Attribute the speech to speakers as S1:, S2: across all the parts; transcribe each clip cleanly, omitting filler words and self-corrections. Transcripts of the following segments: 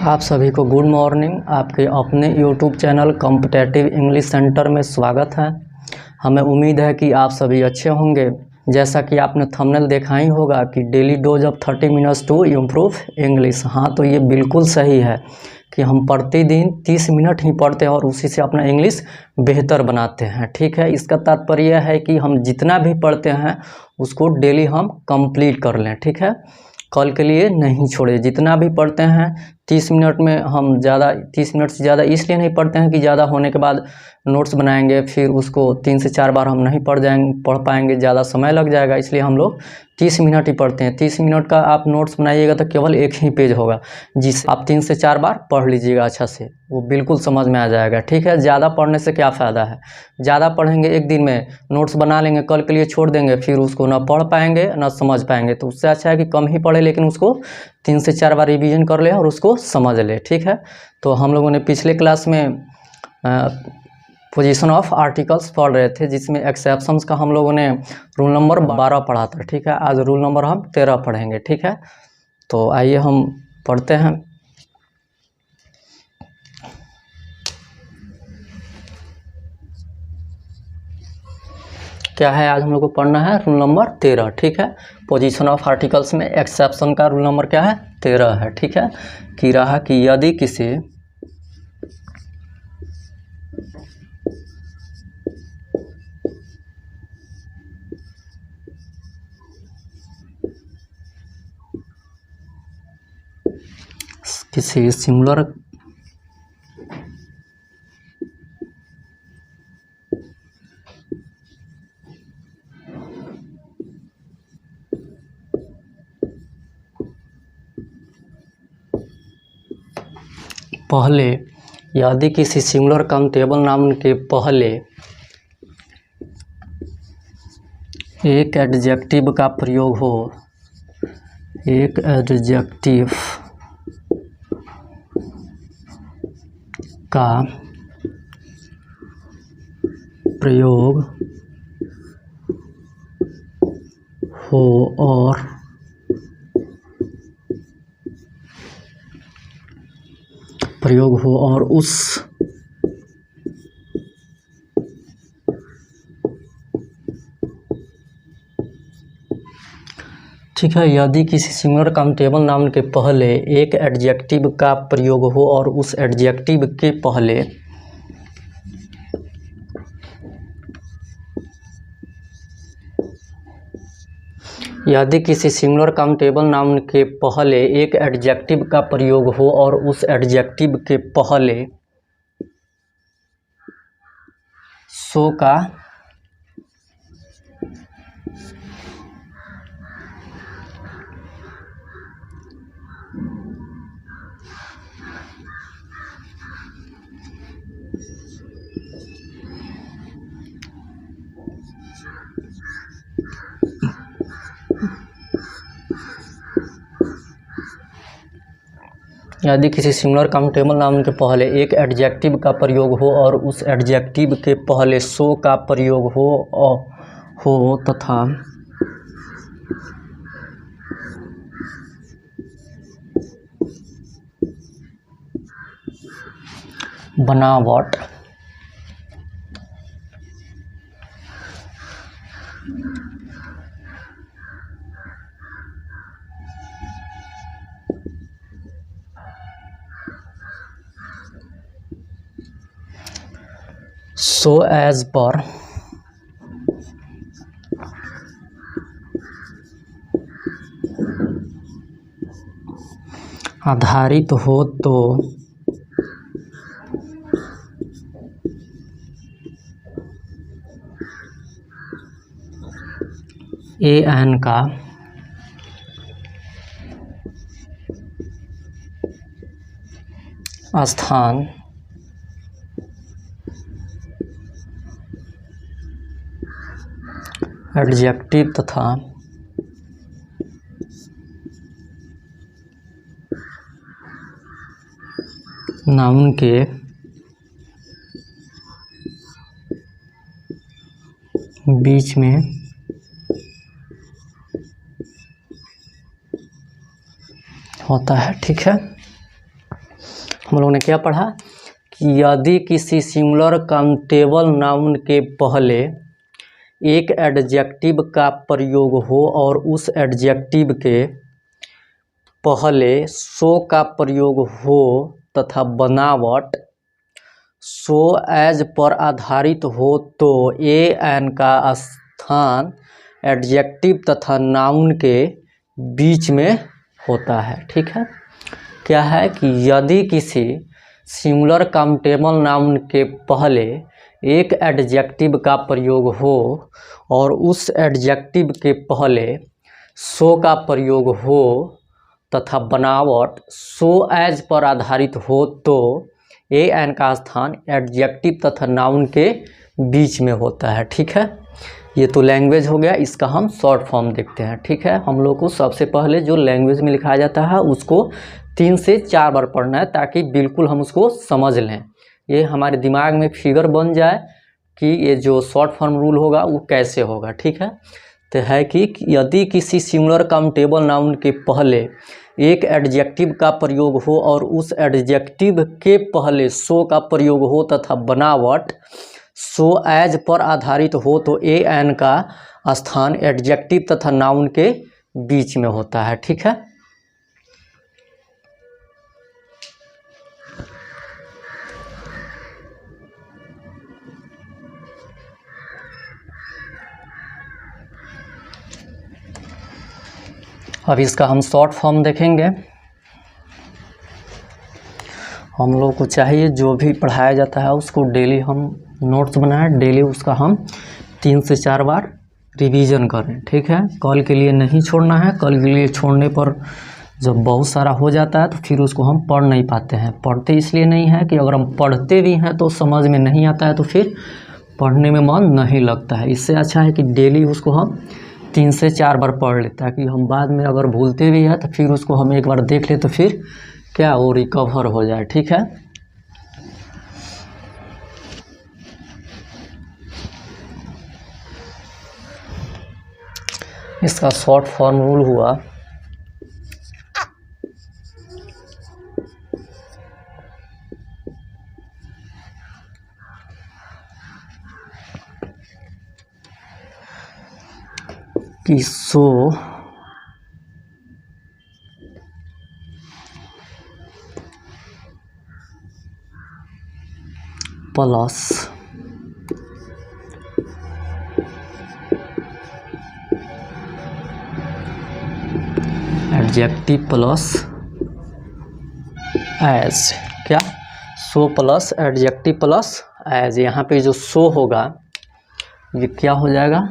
S1: आप सभी को गुड मॉर्निंग। आपके अपने YouTube channel competitive English centre में स्वागत है। हमें उम्मीद है कि आप सभी अच्छे होंगे। जैसा कि आपने थंबनेल देखा ही होगा कि daily dose of 30 minutes to improve English. हाँ, तो ये बिल्कुल सही है कि हम प्रतिदिन 30 मिनट ही पढ़ते हैं और उसी से अपना इंग्लिश बेहतर बनाते हैं। ठीक है, इसका तात्पर्य यह है कि हम जितना भी पढ़ते हैं उसको डेली हम कंप्लीट कर लें। ठीक है, कल के लिए नहीं छोड़े। जितना भी पढ़ते हैं 30 मिनट में हम 30 मिनट से ज़्यादा इसलिए नहीं पढ़ते हैं कि ज़्यादा होने के बाद नोट्स बनाएंगे, फिर उसको 3 से 4 बार हम नहीं पढ़ पाएंगे, ज़्यादा समय लग जाएगा। इसलिए हम लोग 30 मिनट ही पढ़ते हैं। 30 मिनट का आप नोट्स बनाइएगा तो केवल एक ही पेज होगा, जिसे आप 3 से 4 बार पढ़ लीजिएगा अच्छा से, वो बिल्कुल समझ में आ जाएगा। ठीक है, ज़्यादा पढ़ने से क्या फ़ायदा है। ज़्यादा पढ़ेंगे एक दिन में, नोट्स बना लेंगे, कल के लिए छोड़ देंगे, फिर उसको ना पढ़ पाएंगे ना समझ पाएंगे। तो उससे अच्छा है कि कम ही पढ़े लेकिन उसको 3 से 4 बार रिवीजन कर ले और उसको समझ ले। ठीक है, तो हम लोगों ने पिछले क्लास में पोजीशन ऑफ आर्टिकल्स पढ़ रहे थे, जिसमें एक्सेप्शंस का हम लोगों ने रूल नंबर 12 पढ़ा था। ठीक है, आज रूल नंबर हम 13 पढ़ेंगे। ठीक है, तो आइए हम पढ़ते हैं। क्या है आज हम लोग को पढ़ना है? Rule number 13। ठीक है, पोजीशन ऑफ आर्टिकल्स में एक्सेप्शन का रूल नंबर क्या है? 13 है। ठीक है, कि रहा कि यदि किसी सिंगुलर पहले, यदि किसी सिंगुलर काउंटेबल नाउन के पहले एक एडजेक्टिव का प्रयोग हो, एक एडजेक्टिव का प्रयोग हो और उस ठीक है, यदि किसी सिंगुलर काउंटेबल नाउन के पहले एक एडजेक्टिव का प्रयोग हो और उस एडजेक्टिव के पहले यदि किसी सिंगुलर काउंटेबल नाउन के पहले एक एडजेक्टिव का प्रयोग हो और उस एडजेक्टिव के पहले सो का यदि किसी सिंगुलर काउंटेबल नाउन के पहले एक एडजेक्टिव का प्रयोग हो और उस एडजेक्टिव के पहले सो का प्रयोग हो तथा बनावट so as पर आधारित हो तो an का स्थान एडजेक्टिव तथा नाउन के बीच में होता है। ठीक है, हम लोगों ने क्या पढ़ा कि यदि किसी सिंगुलर काउंटेबल नाउन के पहले एक एडजेक्टिव का प्रयोग हो और उस एडजेक्टिव के पहले सो का प्रयोग हो तथा बनावट सो एज पर आधारित हो तो ए एन का स्थान एडजेक्टिव तथा नाउन के बीच में होता है। ठीक है, क्या है कि यदि किसी सिंगुलर काउंटेबल नाउन के पहले एक एडजेक्टिव का प्रयोग हो और उस एडजेक्टिव के पहले सो का प्रयोग हो तथा बनावट सो एज पर आधारित हो तो ए एन का स्थान एडजेक्टिव तथा नाउन के बीच में होता है। ठीक है, ये तो लैंग्वेज हो गया, इसका हम शॉर्ट फॉर्म देखते हैं। ठीक है, हम लोग को सबसे पहले जो लैंग्वेज में लिखा जाता है उसको 3 से 4 बार पढ़ना है ताकि बिल्कुल हम उसको समझ लें, ये हमारे दिमाग में फिगर बन जाए कि ये जो शॉर्ट फॉर्म रूल होगा वो कैसे होगा। ठीक है, तो है कि यदि किसी सिंगुलर काउंटेबल नाउन के पहले एक एडजेक्टिव का प्रयोग हो और उस एडजेक्टिव के पहले सो का प्रयोग हो तथा बनावट सो एज पर आधारित हो तो ए एन का स्थान एडजेक्टिव तथा नाउन के बीच में होता है। ठीक है, अब इसका हम शॉर्ट फॉर्म देखेंगे। हम लोग को चाहिए जो भी पढ़ाया जाता है उसको डेली हम नोट्स बनाएं, डेली उसका हम 3 से 4 बार रिवीजन करें। ठीक है, कल के लिए नहीं छोड़ना है, कल के लिए छोड़ने पर जब बहुत सारा हो जाता है तो फिर उसको हम पढ़ नहीं पाते हैं। पढ़ते इसलिए नहीं है कि अगर हम पढ़ते भी हैं तो समझ में नहीं आता है तो फिर पढ़ने में मन नहीं लगता है। इससे अच्छा है कि डेली उसको हम 3 से 4 बार पढ़ लें ताकि हम बाद में अगर भूलते भी हैं तो फिर उसको हम एक बार देख ले तो फिर क्या वो रिकवर हो जाए। ठीक है, इसका शॉर्ट फॉर्म रूल हुआ कि so plus adjective plus as, क्या so plus adjective plus as, यहाँ पे जो सो होगा ये क्या हो जाएगा,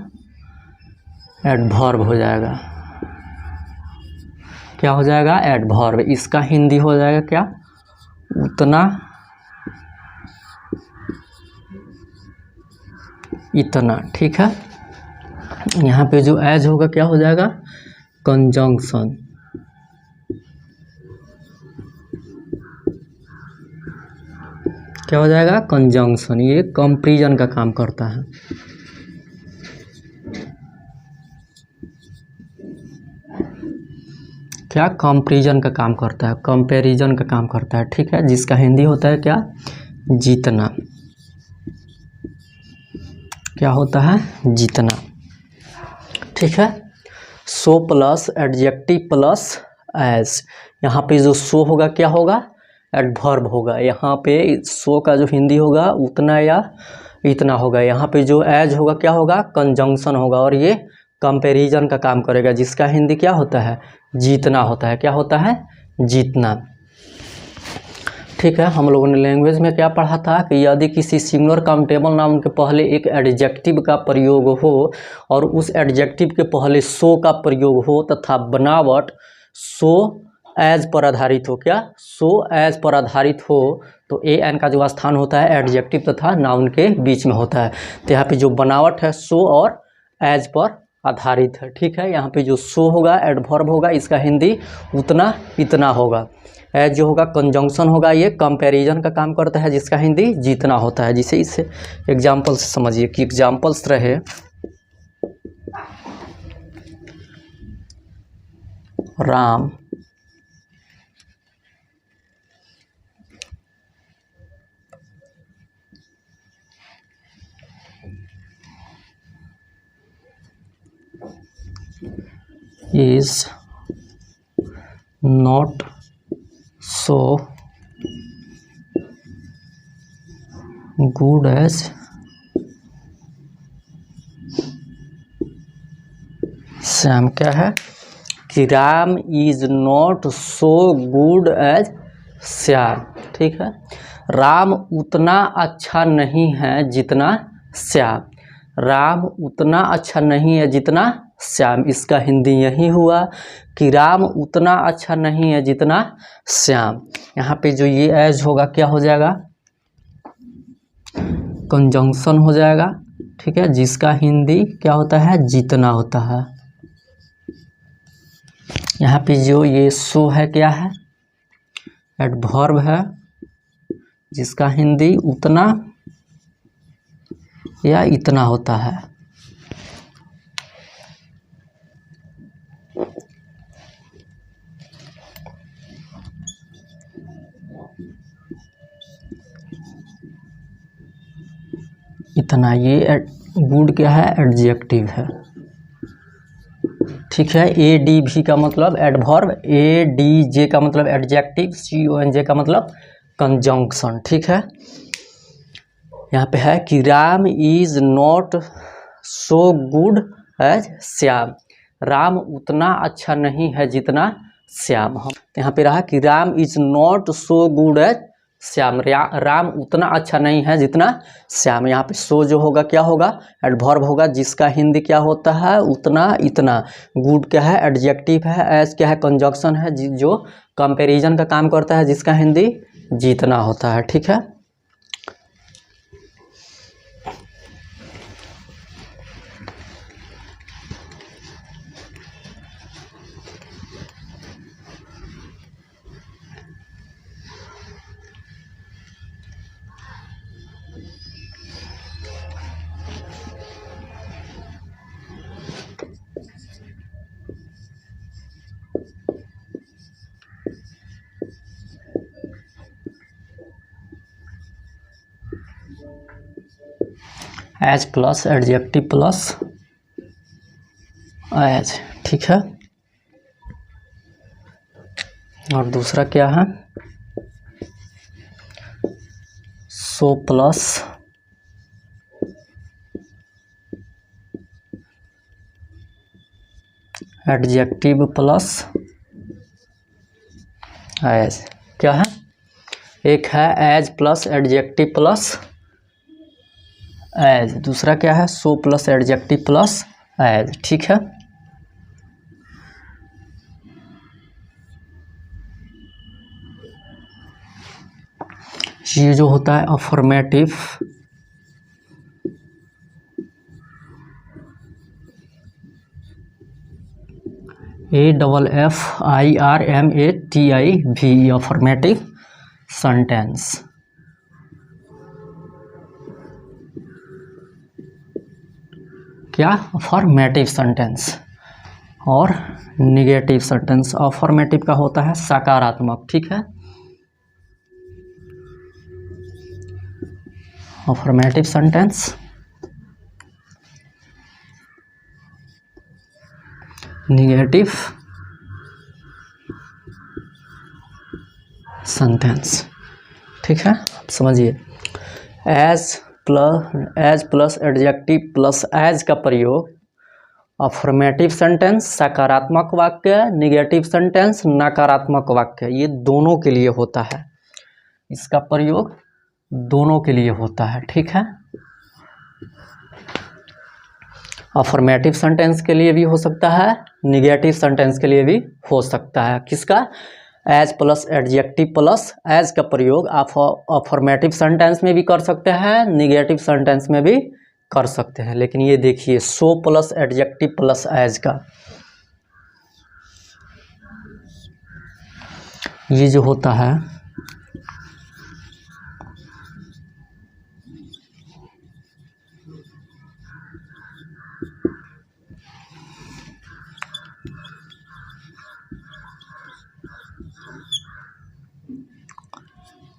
S1: एडवर्ब हो जाएगा। क्या हो जाएगा, एडवर्ब। इसका हिंदी हो जाएगा क्या, उतना इतना। ठीक है, यहाँ पे जो एज होगा क्या हो जाएगा, कंजंक्शन। क्या हो जाएगा, कंजंक्शन। ये कंपैरिजन का काम करता है। क्या, कंपैरिजन का काम करता है, कंपैरिजन का काम करता है। ठीक है, जिसका हिंदी होता है क्या, जीतना। क्या होता है, जीतना। ठीक है, so plus adjective plus as, यहाँ पे जो सो होगा क्या होगा, एडवर्ब होगा। यहाँ पे सो का जो हिंदी होगा उतना या इतना होगा। यहाँ पे जो एज होगा क्या होगा, कंजंक्शन होगा और ये कंपैरिजन का काम करेगा, जिसका हिंदी क्या होता है, जीतना होता है। क्या होता है, जीतना। ठीक है, हम लोगों ने लैंग्वेज में क्या पढ़ा था कि यदि किसी सिंगुलर काउंटेबल नाउन के पहले एक एडजेक्टिव का प्रयोग हो और उस एडजेक्टिव के पहले सो का प्रयोग हो तथा बनावट सो एज पर आधारित हो, क्या सो एज पर आधारित हो तो ए एन का जो स्थान होता है एडजेक्टिव तथा नाउन के बीच में होता है। तो यहाँ पे जो बनावट है सो और एज पर आधारित है। ठीक है, यहाँ पे जो सो होगा एडवर्ब होगा, इसका हिंदी उतना इतना होगा। एज जो होगा कंजंक्शन होगा, ये कंपैरिजन का काम करता है, जिसका हिंदी जीतना होता है। जिसे इसे एग्जाम्पल से समझिए कि एग्जाम्पल्स रहे Ram is not so good as Shyam. क्या है कि Ram is not so good as Shyam. ठीक है, राम उतना अच्छा नहीं है जितना श्याम। राम उतना अच्छा नहीं है जितना श्याम। इसका हिंदी यही हुआ कि राम उतना अच्छा नहीं है जितना श्याम। यहाँ पे जो ये एज होगा क्या हो जाएगा, कंजंक्शन हो जाएगा। ठीक है, जिसका हिंदी क्या होता है, जितना होता है। यहाँ पे जो ये सो है क्या है, एडवर्ब है, जिसका हिंदी उतना या इतना होता है। इतना, ये गुड क्या है, एडजेक्टिव है। ठीक है, ए डी भी का मतलब एडवर्ब, ए डी जे का मतलब एडजेक्टिव, सी ओ एन जे का मतलब कंजंक्शन। ठीक है, यहाँ पे है कि Ram is not so good as Shyam. Ram उतना अच्छा नहीं है जितना श्याम। हम यहाँ पे रहा कि Ram is not so good as Shyam. Ram उतना अच्छा नहीं है जितना श्याम। यहाँ पे सो जो होगा क्या होगा, एडवर्ब होगा, जिसका हिंदी क्या होता है, उतना इतना। गुड क्या है, एडजेक्टिव है। एज क्या है, कंजंक्शन है, जो कंपैरिजन का काम करता है, जिसका हिंदी जितना होता है। ठीक है, as plus adjective plus as. ठीक है, और दूसरा क्या है, so plus adjective plus as. क्या है, एक है as plus adjective plus as, दूसरा क्या है, so plus adjective plus as. ठीक है, ये जो होता है अफर्मेटिव, AFFIRMATIV, अफर्मेटिव सेंटेंस। क्या, अफर्मेटिव सेंटेंस। और निगेटिव सेंटेंस, अफर्मेटिव का होता है सकारात्मक। ठीक है, अफर्मेटिव सेंटेंस, निगेटिव सेंटेंस। ठीक है, समझिए, as plus adjective plus as का प्रयोग अफर्मेटिव सेंटेंस सकारात्मक वाक्य, निगेटिव सेंटेंस नकारात्मक वाक्य, ये दोनों के लिए होता है। इसका प्रयोग दोनों के लिए होता है। ठीक है, अफर्मेटिव सेंटेंस के लिए भी हो सकता है, निगेटिव सेंटेंस के लिए भी हो सकता है। किसका, as plus adjective plus as का प्रयोग आप अफर्मेटिव सेंटेंस में भी कर सकते हैं, निगेटिव सेंटेंस में भी कर सकते हैं। लेकिन ये देखिए, so plus adjective plus as का ये जो होता है,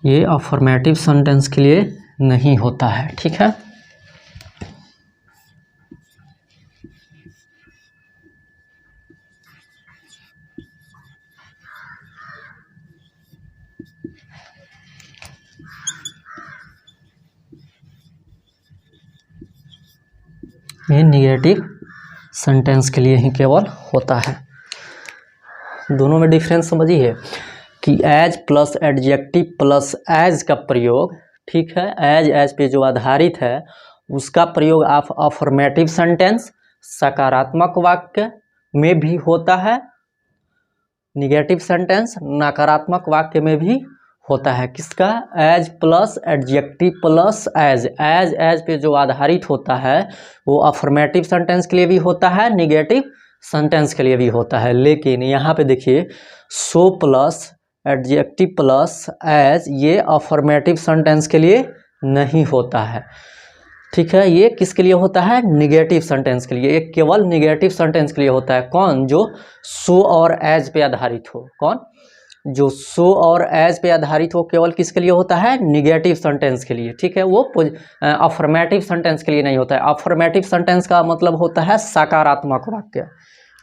S1: ये अफर्मेटिव सेंटेंस के लिए नहीं होता है। ठीक है, ये निगेटिव सेंटेंस के लिए ही केवल होता है। दोनों में डिफरेंस समझिए कि as plus adjective plus as का प्रयोग, ठीक है, एज पे जो आधारित है उसका प्रयोग आप अफर्मेटिव सेंटेंस सकारात्मक वाक्य में भी होता है, निगेटिव सेंटेंस नकारात्मक वाक्य में भी होता है। किसका? As plus adjective plus as पे जो आधारित होता है वो अफर्मेटिव सेंटेंस के लिए भी होता है, निगेटिव सेंटेंस के लिए भी होता है। लेकिन यहाँ पे देखिए so plus adjective plus as ये अफर्मेटिव सेंटेंस के लिए नहीं होता है, ठीक है। ये किसके लिए होता है? निगेटिव सेंटेंस के लिए। ये केवल निगेटिव सेंटेंस के लिए होता है। कौन? जो सो और एज पे आधारित हो। कौन? जो सो और एज पे आधारित हो केवल किसके लिए होता है? निगेटिव सेंटेंस के लिए, ठीक है। वो अफर्मेटिव सेंटेंस के लिए नहीं होता है। अफर्मेटिव सेंटेंस का मतलब होता है सकारात्मक वाक्य,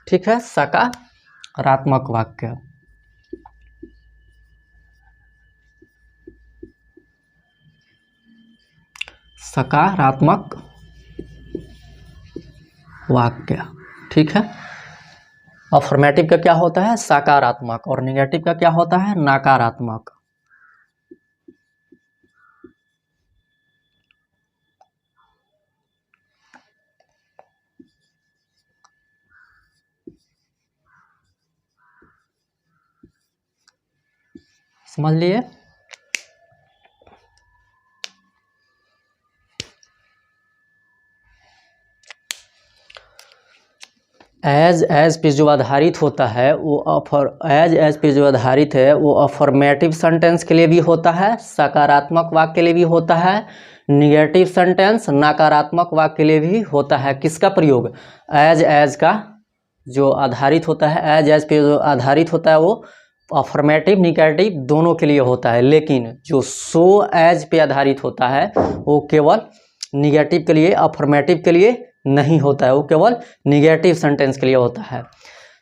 S1: ठीक है, सकारात्मक वाक्य। सकारात्मक वाक्य, ठीक है। अफर्मेटिव का क्या होता है? सकारात्मक, और निगेटिव का क्या होता है? नकारात्मक। समझ लिए? एज पे जो आधारित होता है वो एज पे जो आधारित है वो अफर्मेटिव सेंटेंस के लिए भी होता है, सकारात्मक वाक्य के लिए भी होता है, निगेटिव सेंटेंस नकारात्मक वाक्य के लिए भी होता है। किसका प्रयोग? एज का जो आधारित होता है, एज पे जो आधारित होता है वो अफर्मेटिव निगेटिव दोनों के लिए होता है। लेकिन जो सो एज पे आधारित होता है वो केवल निगेटिव के लिए, अफर्मेटिव के लिए नहीं होता है, वो केवल निगेटिव सेंटेंस के लिए होता है।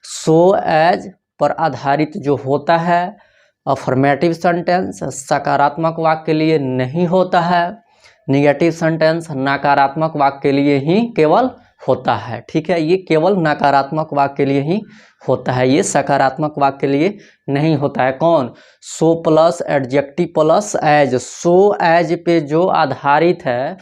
S1: सो एज पर आधारित जो होता है अफर्मेटिव सेंटेंस सकारात्मक वाक्य के लिए नहीं होता है, निगेटिव सेंटेंस नकारात्मक वाक्य के लिए ही केवल होता है, ठीक है। ये केवल नकारात्मक वाक्य के लिए ही होता है, ये सकारात्मक वाक्य के लिए नहीं होता है। कौन? So plus adjective plus as. So as पे जो आधारित है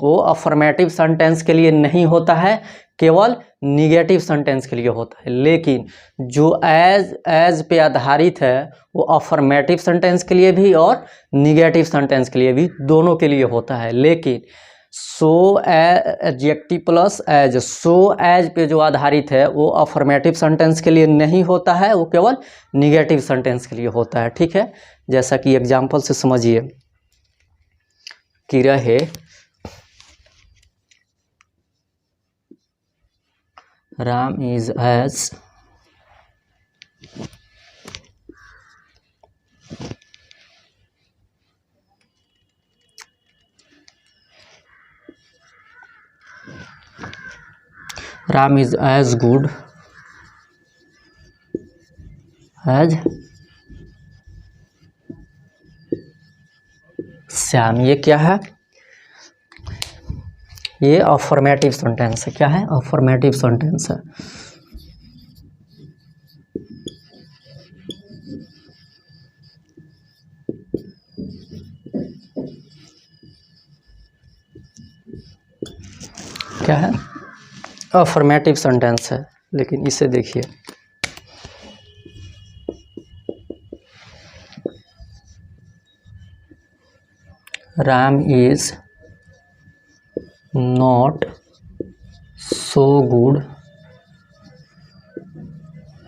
S1: वो अफर्मेटिव सेंटेंस के लिए नहीं होता है, केवल निगेटिव सेंटेंस के लिए होता है। लेकिन जो एज पे आधारित है वो अफर्मेटिव सेंटेंस के लिए भी और निगेटिव सेंटेंस के लिए भी, दोनों के लिए होता है। लेकिन so adjective plus as, so as पे जो आधारित है वो अफर्मेटिव सेंटेंस के लिए नहीं होता है, वो केवल निगेटिव सेंटेंस के लिए होता है, ठीक है। जैसा कि एग्जाम्पल से समझिए कि रहे Ram is as Ram is as good as Shyam. ये क्या है? ये अफर्मेटिव सेंटेंस है। क्या है? अफर्मेटिव सेंटेंस है। क्या है? अफर्मेटिव सेंटेंस है। लेकिन इसे देखिए, Ram is not so good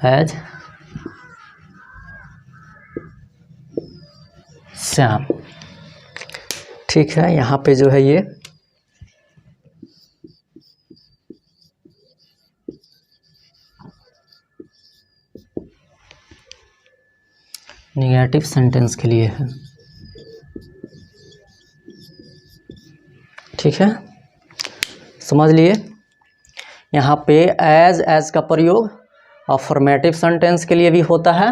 S1: as Shyam, ठीक है। यहाँ पे जो है ये निगेटिव सेंटेंस के लिए है, ठीक है, समझ लिए। यहाँ पे एज का प्रयोग अफर्मेटिव सेंटेंस के लिए भी होता है,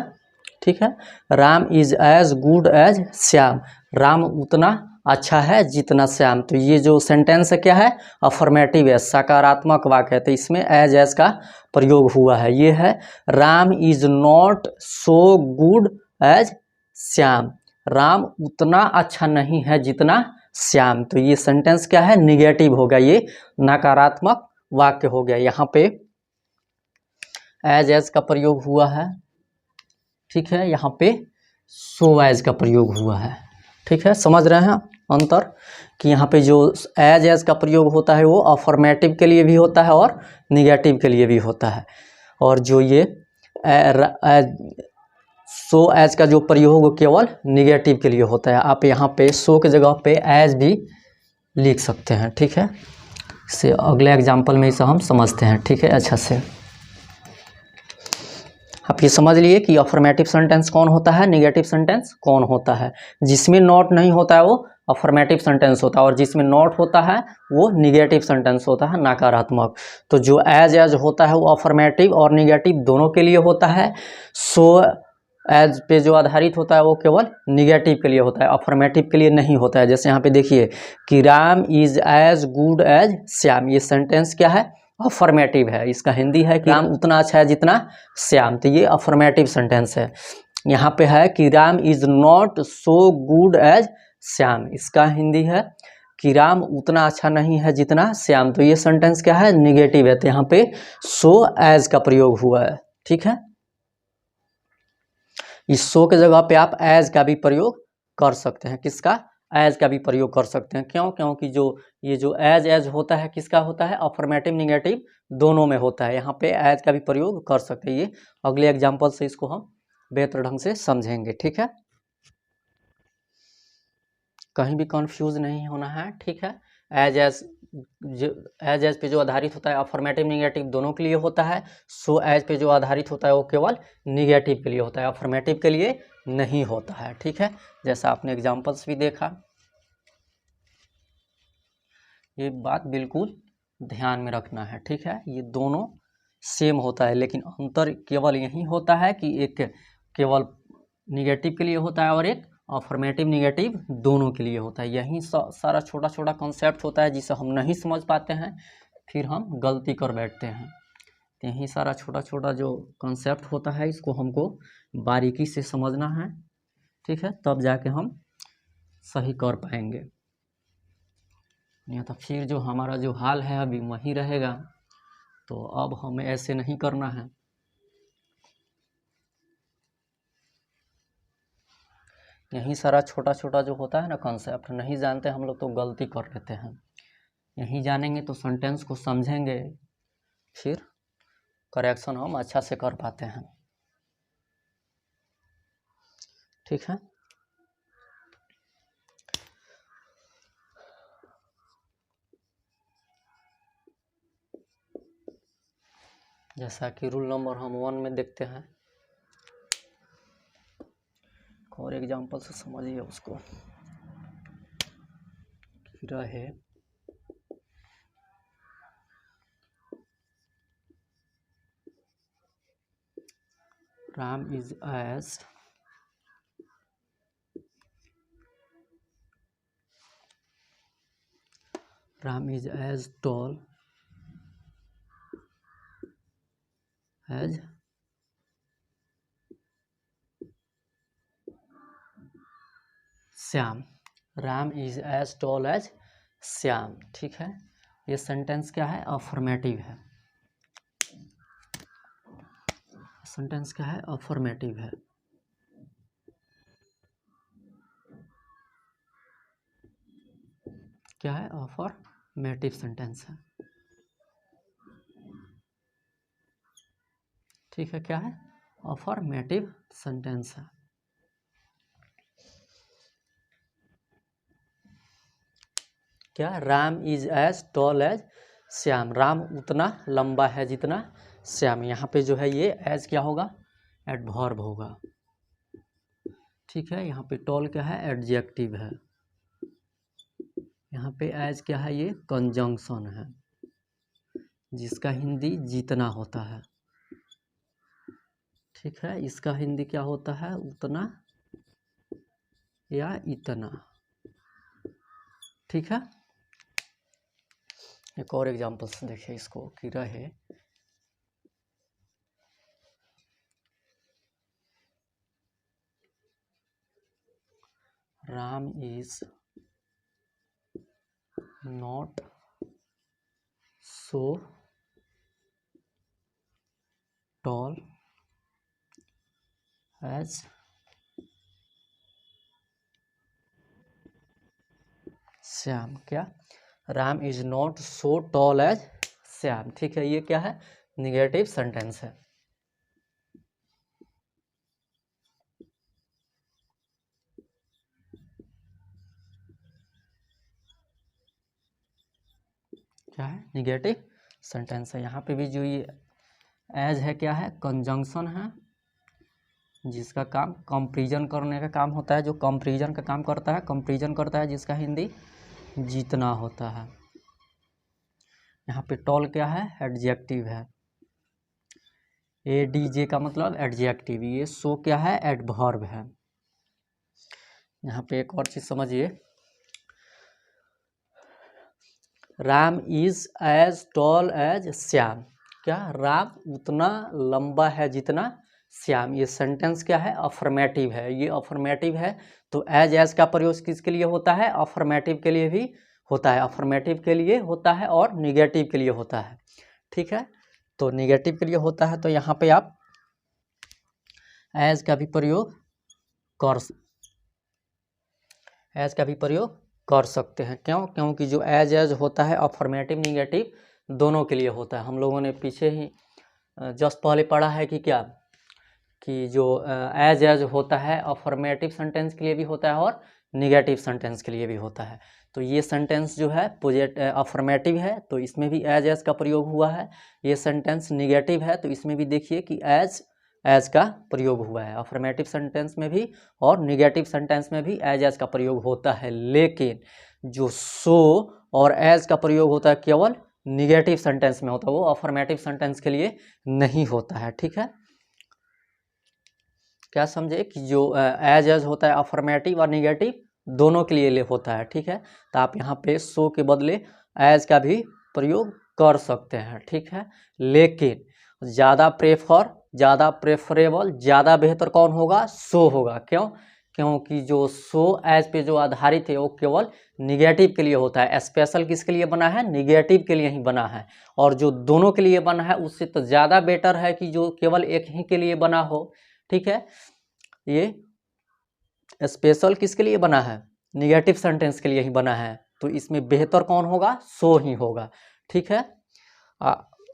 S1: ठीक है। Ram is as good as Shyam, Ram उतना अच्छा है जितना श्याम। तो ये जो सेंटेंस है क्या है, अफर्मेटिव है, सकारात्मक वाक्य है। तो इसमें एज का प्रयोग हुआ है। ये है Ram is not so good as Shyam, Ram उतना अच्छा नहीं है जितना श्याम। तो ये सेंटेंस क्या है, निगेटिव होगा, ये नकारात्मक वाक्य हो गया। यहाँ पे एज का प्रयोग हुआ है, ठीक है। यहाँ पे सो एज का प्रयोग हुआ है, ठीक है। समझ रहे हैं अंतर कि यहाँ पे जो एज का प्रयोग होता है वो अफर्मेटिव के लिए भी होता है और निगेटिव के लिए भी होता है। और जो ये सो एज का जो प्रयोग वो केवल निगेटिव के लिए होता है। आप यहाँ पे सो के जगह पे एज भी लिख सकते हैं, ठीक है। से अगले एग्जाम्पल में इसे हम समझते हैं, ठीक है, अच्छा से। आप ये समझ लिए कि अफर्मेटिव सेंटेंस कौन होता है, निगेटिव सेंटेंस कौन होता है। जिसमें नॉट नहीं होता है वो अफर्मेटिव सेंटेंस होता है, और जिसमें नॉट होता है वो निगेटिव सेंटेंस होता है, नकारात्मक। तो जो एज होता है वो अफर्मेटिव और निगेटिव दोनों के लिए होता है। सो एज पे जो आधारित होता है वो केवल निगेटिव के लिए होता है, अफर्मेटिव के लिए नहीं होता है। जैसे यहाँ पे देखिए कि Ram is as good as Shyam, ये सेंटेंस क्या है, अफर्मेटिव है। इसका हिंदी है कि राम उतना अच्छा है जितना श्याम। तो ये अफर्मेटिव सेंटेंस है। यहाँ पे है कि Ram is not so good as Shyam, इसका हिंदी है कि राम उतना अच्छा नहीं है जितना श्याम। तो ये सेंटेंस क्या है, निगेटिव है। तो यहाँ पे सो एज का प्रयोग हुआ है, ठीक है। इस सो के जगह पे आप एज का भी प्रयोग कर सकते हैं। किसका, एज का भी प्रयोग कर सकते हैं। क्यों, क्योंकि जो ये जो एज होता है किसका होता है, अफर्मेटिव निगेटिव दोनों में होता है। यहाँ पे एज का भी प्रयोग कर सकते हैं। ये अगले एग्जाम्पल से इसको हम बेहतर ढंग से समझेंगे, ठीक है। कहीं भी कंफ्यूज नहीं होना है, ठीक है। एज पे जो आधारित होता है अफर्मेटिव निगेटिव दोनों के लिए होता है। सो एज पे जो आधारित होता है वो केवल निगेटिव के लिए होता है, अफर्मेटिव के लिए नहीं होता है, ठीक है। जैसा आपने एग्जांपल्स भी देखा, ये बात बिल्कुल ध्यान में रखना है, ठीक है। ये दोनों सेम होता है, लेकिन अंतर केवल यही होता है कि एक केवल निगेटिव के लिए होता है और एक अफर्मेटिव निगेटिव दोनों के लिए होता है। यही सारा छोटा छोटा कॉन्सेप्ट होता है जिसे हम नहीं समझ पाते हैं, फिर हम गलती कर बैठते हैं। यही सारा छोटा छोटा जो कॉन्सेप्ट होता है इसको हमको बारीकी से समझना है, ठीक है, तब जाके हम सही कर पाएंगे। नहीं तो फिर जो हमारा जो हाल है अभी वही रहेगा। तो अब हमें ऐसे नहीं करना है। यही सारा छोटा छोटा जो होता है ना कॉन्सेप्ट, नहीं जानते हम लोग तो गलती कर लेते हैं। यही जानेंगे तो सेंटेंस को समझेंगे, फिर करेक्शन हम अच्छा से कर पाते हैं, ठीक है। जैसा कि रूल नंबर हम 1 में देखते हैं, और एग्जांपल से समझिए उसको। रहे Ram is as tall as Shyam. Ram is as tall as Shyam, ठीक है। ये सेंटेंस क्या है, अफर्मेटिव है। सेंटेंस क्या है, अफर्मेटिव है। क्या है, अफर्मेटिव सेंटेंस है, ठीक है। क्या है, अफर्मेटिव सेंटेंस है। क्या, Ram is as tall as Shyam, Ram उतना लंबा है जितना श्याम। यहाँ पे जो है ये एज क्या होगा, एडवर्ब होगा, ठीक है। यहाँ पे टॉल क्या है, एडजेक्टिव है। यहाँ पे एज क्या है, ये कंजंक्शन है, जिसका हिंदी जितना होता है, ठीक है। इसका हिंदी क्या होता है, उतना या इतना, ठीक है। एक और एग्जाम्पल से देखिए इसको कि रहे Ram is not so tall as Shyam. क्या? Ram is not so tall as Shyam. ठीक है, ये क्या है? निगेटिव सेंटेंस है। क्या है? निगेटिव सेंटेंस है। यहाँ पे भी जो ये एज है क्या है? कंजंक्शन है, जिसका काम कंपैरिजन करने का काम होता है। जो कंपैरिजन का काम करता है, कंपैरिजन करता है, जिसका हिंदी जीतना होता है। यहाँ पे टॉल क्या है? एडजेक्टिव है। एडीजे का मतलब एडजेक्टिव। ये सो क्या है? एडवर्ब है। यहाँ पे एक और चीज समझिए, Ram is as tall as Shyam. क्या? राम उतना लंबा है जितना श्याम। ये सेंटेंस क्या है? अफर्मेटिव है। ये अफर्मेटिव है तो एज का प्रयोग किसके लिए होता है? अफर्मेटिव के लिए भी होता है। अफर्मेटिव के लिए होता है और निगेटिव के लिए होता है। ठीक है, तो निगेटिव के लिए होता है तो यहाँ पे आप एज का भी प्रयोग कर सकते हैं। क्यों? क्योंकि जो एज होता है अफर्मेटिव निगेटिव दोनों के लिए होता है। हम लोगों ने पीछे ही जस्ट पहले पढ़ा है कि क्या, कि जो एज होता है अफर्मेटिव सेंटेंस के लिए भी होता है और निगेटिव सेंटेंस के लिए भी होता है। तो ये सेंटेंस जो है अफर्मेटिव है तो इसमें भी एज का प्रयोग हुआ है। ये सेंटेंस निगेटिव है तो इसमें भी देखिए कि एज का प्रयोग हुआ है। अफर्मेटिव सेंटेंस में भी और निगेटिव सेंटेंस में भी एज का प्रयोग होता है। लेकिन जो सो और एज का प्रयोग होता है केवल निगेटिव सेंटेंस में होता है, वो अफर्मेटिव सेंटेंस के लिए नहीं होता है। ठीक है, क्या समझे कि जो एज होता है अफर्मेटिव और निगेटिव दोनों के लिए होता है। ठीक है, तो आप यहाँ पे सो के बदले एज का भी प्रयोग कर सकते हैं। ठीक है, लेकिन ज़्यादा प्रेफरेबल, ज़्यादा बेहतर कौन होगा? सो होगा। क्यों? क्योंकि जो सो एज पे जो आधारित है वो केवल निगेटिव के लिए होता है। स्पेशल किसके लिए बना है? निगेटिव के लिए ही बना है। और जो दोनों के लिए बना है उससे तो ज़्यादा बेटर है कि जो केवल एक ही के लिए बना हो। ठीक है, ये स्पेशल किसके लिए बना है? निगेटिव सेंटेंस के लिए ही बना है। तो इसमें बेहतर कौन होगा? सो ही होगा। ठीक है,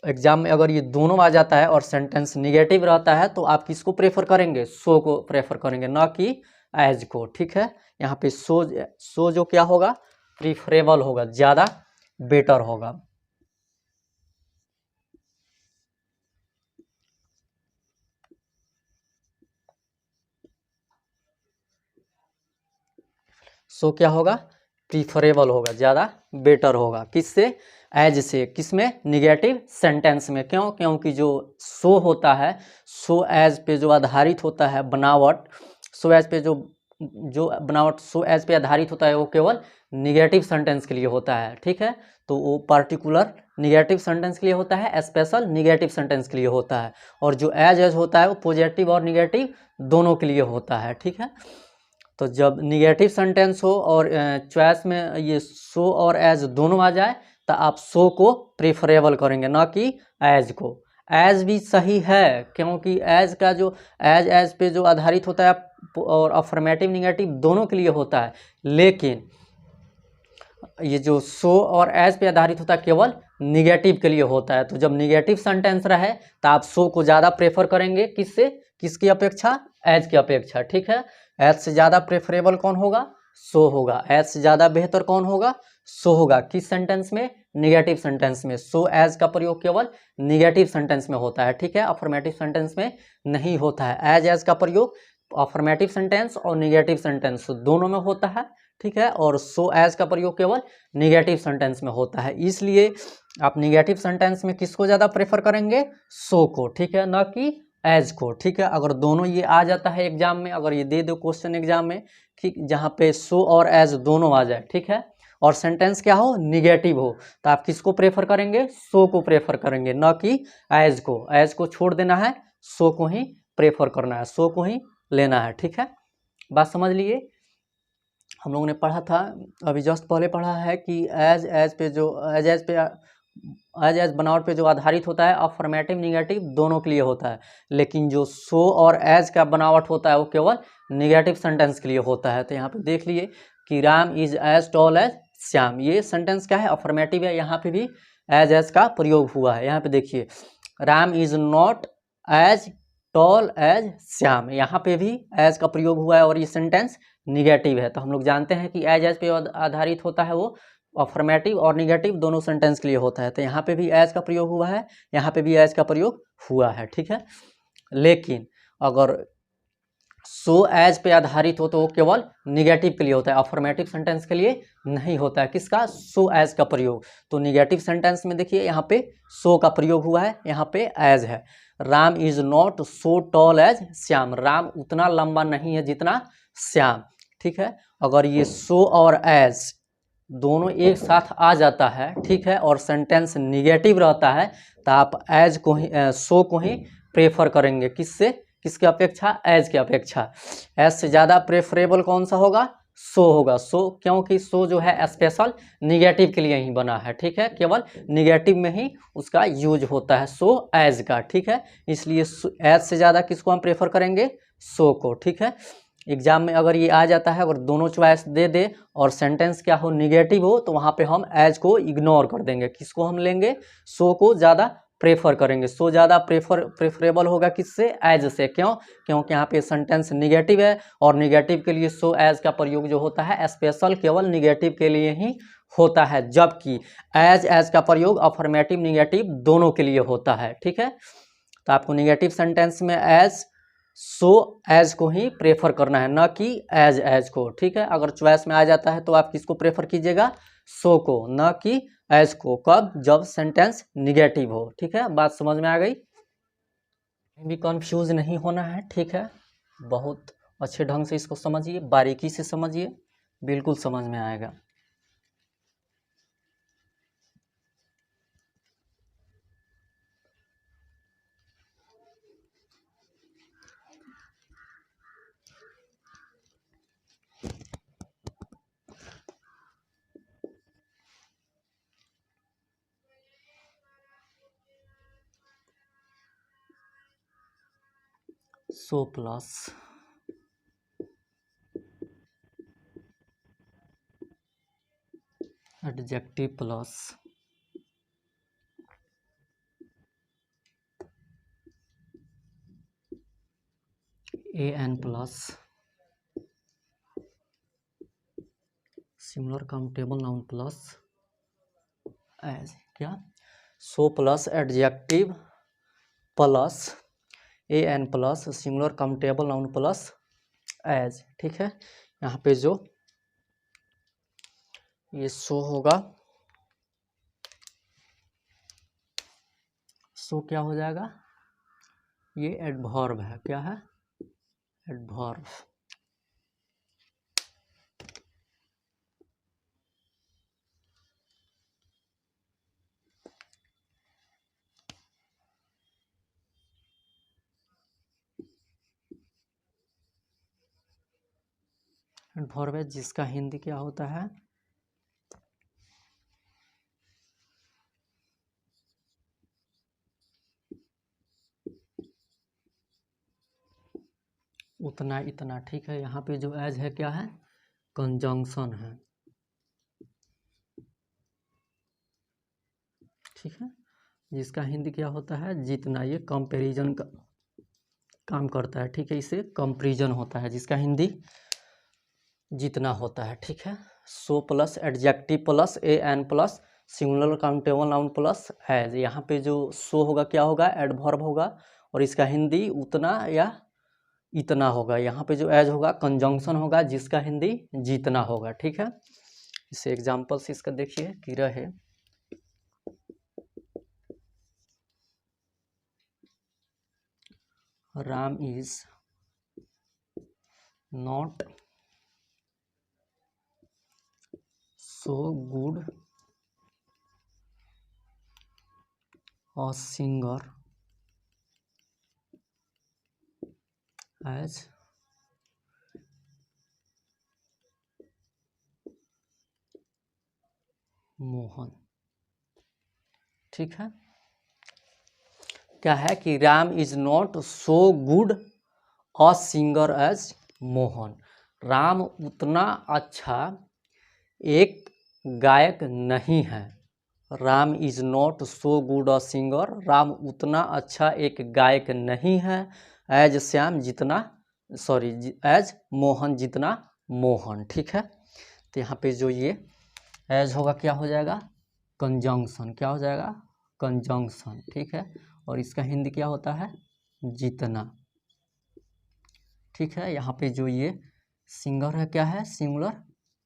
S1: एग्जाम में अगर ये दोनों आ जाता है और सेंटेंस निगेटिव रहता है तो आप किसको प्रेफर करेंगे? सो को प्रेफर करेंगे, ना कि एज को। ठीक है, यहाँ पे सो जो क्या होगा? प्रीफरेबल होगा, ज़्यादा बेटर होगा। सो क्या होगा? प्रीफरेबल होगा, ज़्यादा बेटर होगा। किससे? एज से। किसमें? निगेटिव सेंटेंस में। क्यों? क्योंकि जो सो होता है, सो एज पे जो आधारित होता है बनावट, सो एज पे जो बनावट सो एज पे आधारित होता है वो केवल निगेटिव सेंटेंस के लिए होता है। ठीक है, तो वो पर्टिकुलर निगेटिव सेंटेंस के लिए होता है, स्पेशल निगेटिव सेंटेंस के लिए होता है। और जो एज होता है वो पॉजिटिव और निगेटिव दोनों के लिए होता है। ठीक है, तो जब निगेटिव सेंटेंस हो और चॉइस में ये सो और एज दोनों आ जाए तो आप सो को प्रेफरेबल करेंगे, ना कि एज को। एज भी सही है क्योंकि एज का जो एज पे जो आधारित होता है और अफर्मेटिव निगेटिव दोनों के लिए होता है। लेकिन ये जो सो और एज पे आधारित होता है केवल निगेटिव के लिए होता है। तो जब निगेटिव सेंटेंस रहे तो आप सो को ज़्यादा प्रेफर करेंगे। किसकी अपेक्षा? एज की अपेक्षा। ठीक है, एज से ज़्यादा प्रेफरेबल कौन होगा? सो होगा। एज से ज़्यादा बेहतर कौन होगा? सो होगा। किस सेंटेंस में? निगेटिव सेंटेंस में। सो एज का प्रयोग केवल निगेटिव सेंटेंस में होता है। ठीक है, अफर्मेटिव सेंटेंस में नहीं होता है। एज का प्रयोग अफर्मेटिव सेंटेंस और निगेटिव सेंटेंस दोनों में होता है। ठीक है, और सो एज का प्रयोग केवल निगेटिव सेंटेंस में होता है। इसलिए आप निगेटिव सेंटेंस में किसको ज़्यादा प्रेफर करेंगे? सो को। ठीक है, ना कि एज को। ठीक है, अगर दोनों ये आ जाता है एग्जाम में, अगर ये दे दो क्वेश्चन एग्जाम में कि जहाँ पे सो और एज दोनों आ जाए, ठीक है, और सेंटेंस क्या हो, निगेटिव हो, तो आप किसको प्रेफर करेंगे, सो को प्रेफर करेंगे, न कि एज को। एज को छोड़ देना है, सो को ही प्रेफर करना है, सो को ही लेना है। ठीक है, बात समझ लिए। हम लोगों ने पढ़ा था, अभी जस्ट पहले पढ़ा है कि एज पे जो एज बनावट पे जो आधारित होता है अफर्मेटिव निगेटिव दोनों के लिए होता है, लेकिन जो सो और एज का बनावट होता है वो केवल निगेटिव सेंटेंस के लिए होता है। तो यहाँ पे देख लिए कि Ram is as tall as Shyam, ये सेंटेंस क्या है, अफर्मेटिव है, यहाँ पे भी एज का प्रयोग हुआ है। यहाँ पे देखिए Ram is not as tall as Shyam, यहाँ पे भी एज का प्रयोग हुआ है और ये सेंटेंस निगेटिव है। तो हम लोग जानते हैं कि एज पे आधारित होता है वो अफर्मेटिव और निगेटिव दोनों सेंटेंस के लिए होता है। तो यहाँ पे भी एज का प्रयोग हुआ है, यहाँ पे भी एज का प्रयोग हुआ है। ठीक है, लेकिन अगर सो एज पे आधारित हो तो वो केवल निगेटिव के लिए होता है, अफर्मेटिव सेंटेंस के लिए नहीं होता है। किसका, सो एज का प्रयोग। तो निगेटिव सेंटेंस में देखिए यहाँ पे सो का प्रयोग हुआ है, यहाँ पे एज है। Ram is not so tall as Shyam, Ram उतना लंबा नहीं है जितना श्याम। ठीक है, अगर ये सो और एज दोनों एक साथ आ जाता है, ठीक है, और सेंटेंस निगेटिव रहता है, तो आप एज को ही सो को ही प्रेफर करेंगे, किससे, किसके अपेक्षा, एज के अपेक्षा। एज से ज़्यादा प्रेफरेबल कौन सा होगा, सो होगा। सो क्योंकि सो जो है स्पेशल निगेटिव के लिए ही बना है। ठीक है, केवल निगेटिव में ही उसका यूज होता है सो एज का। ठीक है, इसलिए एज से ज़्यादा किसको हम प्रेफर करेंगे, सो को। ठीक है, एग्जाम में अगर ये आ जाता है, अगर दोनों चॉइस दे दे और सेंटेंस क्या हो, निगेटिव हो, तो वहाँ पे हम एज को इग्नोर कर देंगे, किसको हम लेंगे, सो को ज़्यादा प्रेफर करेंगे। सो ज़्यादा प्रेफरेबल होगा किससे, एज से। क्यों, क्योंकि यहाँ पे सेंटेंस निगेटिव है और निगेटिव के लिए सो एज का प्रयोग जो होता है स्पेशल केवल निगेटिव के लिए ही होता है, जबकि एज का प्रयोग अफर्मेटिव निगेटिव दोनों के लिए होता है। ठीक है, तो आपको निगेटिव सेंटेंस में एज सो एज को ही प्रेफर करना है, न कि एज को। ठीक है, अगर चॉइस में आ जाता है तो आप किसको प्रेफर कीजिएगा, सो को, न कि एज को। कब, जब सेंटेंस निगेटिव हो। ठीक है, बात समझ में आ गई, भी कंफ्यूज नहीं होना है। ठीक है, बहुत अच्छे ढंग से इसको समझिए, बारीकी से समझिए, बिल्कुल समझ में आएगा। So plus adjective plus an plus similar countable noun plus as, क्या, so plus adjective plus an plus similar countable noun plus as. ठीक है, यहाँ पे जो ये सो होगा, सो क्या हो जाएगा, ये एडवर्ब है, क्या है, एडवर्ब। एडवर्ब है जिसका हिंदी क्या होता है, उतना इतना। ठीक है, यहाँ पे जो एज है क्या है, कंजंक्शन है। ठीक है, जिसका हिंदी क्या होता है, जितना, ये कंपैरिजन का काम करता है। ठीक है, इसे कंपैरिजन होता है, जिसका हिंदी जितना होता है। ठीक है, so plus adjective plus an plus singular countable noun plus as. यहाँ पे जो सो होगा क्या होगा, एडवर्ब होगा, और इसका हिंदी उतना या इतना होगा। यहाँ पे जो एज होगा कंजंक्शन होगा, जिसका हिंदी जितना होगा। ठीक है, इसे एग्जाम्पल से इसका देखिए कि रहे, Ram is not so good a singer as Mohan. ठीक है, क्या है कि Ram is not so good a singer as Mohan. Ram उतना अच्छा एक गायक नहीं है। Ram is not so good a singer, Ram उतना अच्छा एक गायक नहीं है एज श्याम जितना, सॉरी एज मोहन जितना मोहन। ठीक है, तो यहाँ पे जो ये एज होगा क्या हो जाएगा, कंजंक्शन। क्या हो जाएगा, कंजंक्शन। ठीक है, और इसका हिंदी क्या होता है, जितना। ठीक है, यहाँ पे जो ये सिंगर है क्या है, सिंगुलर